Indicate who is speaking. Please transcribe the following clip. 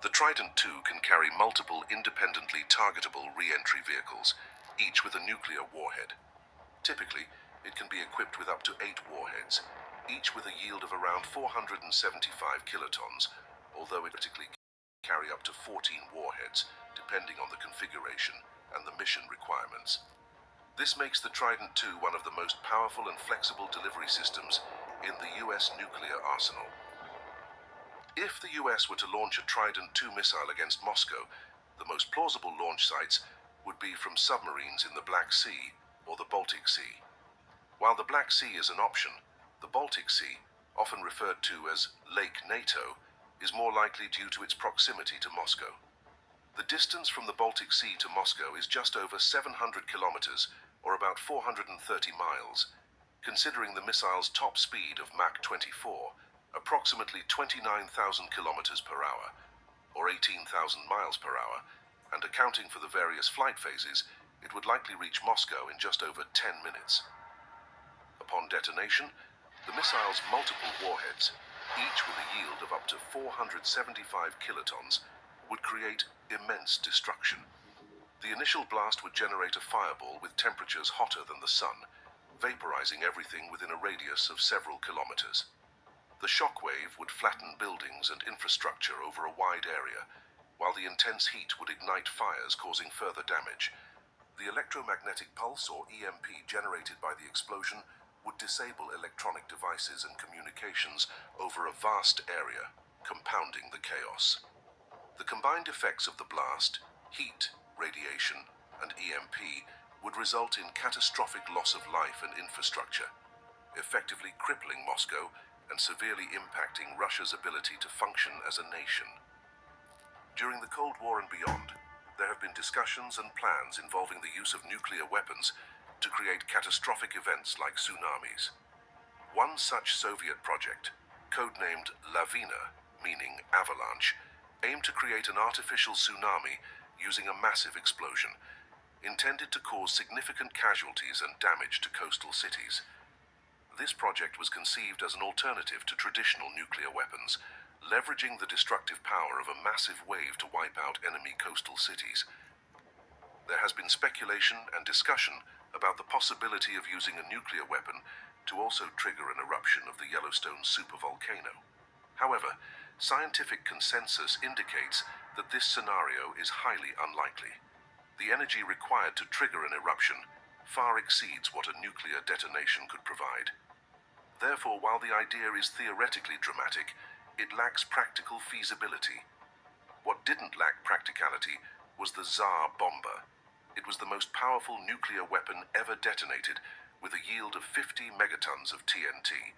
Speaker 1: The Trident II can carry multiple independently targetable re-entry vehicles, each with a nuclear warhead. Typically, it can be equipped with up to 8 warheads, each with a yield of around 475 kilotons, although it typically can carry up to 14 warheads, depending on the configuration and the mission requirements. This makes the Trident II one of the most powerful and flexible delivery systems in the US nuclear arsenal. If the US were to launch a Trident II missile against Moscow, the most plausible launch sites would be from submarines in the Black Sea or the Baltic Sea. While the Black Sea is an option, the Baltic Sea, often referred to as Lake NATO, is more likely due to its proximity to Moscow. The distance from the Baltic Sea to Moscow is just over 700 kilometers, or about 430 miles. Considering the missile's top speed of Mach 24, approximately 29,000 kilometers per hour, or 18,000 miles per hour, and accounting for the various flight phases, it would likely reach Moscow in just over 10 minutes. Upon detonation, the missile's multiple warheads, each with a yield of up to 475 kilotons, would create immense destruction. The initial blast would generate a fireball with temperatures hotter than the sun, vaporizing everything within a radius of several kilometers. The shockwave would flatten buildings and infrastructure over a wide area, while the intense heat would ignite fires causing further damage. The electromagnetic pulse, or EMP, generated by the explosion would disable electronic devices and communications over a vast area, compounding the chaos. The combined effects of the blast, heat, radiation, and EMP would result in catastrophic loss of life and infrastructure, effectively crippling Moscow and severely impacting Russia's ability to function as a nation. During the Cold War and beyond, there have been discussions and plans involving the use of nuclear weapons to create catastrophic events like tsunamis. One such Soviet project, codenamed Lavina, meaning avalanche, aimed to create an artificial tsunami using a massive explosion, intended to cause significant casualties and damage to coastal cities. This project was conceived as an alternative to traditional nuclear weapons, leveraging the destructive power of a massive wave to wipe out enemy coastal cities. There has been speculation and discussion about the possibility of using a nuclear weapon to also trigger an eruption of the Yellowstone supervolcano. However, scientific consensus indicates that this scenario is highly unlikely. The energy required to trigger an eruption far exceeds what a nuclear detonation could provide. Therefore, while the idea is theoretically dramatic, it lacks practical feasibility. What didn't lack practicality was the Tsar bomber. It was the most powerful nuclear weapon ever detonated, with a yield of 50 megatons of TNT.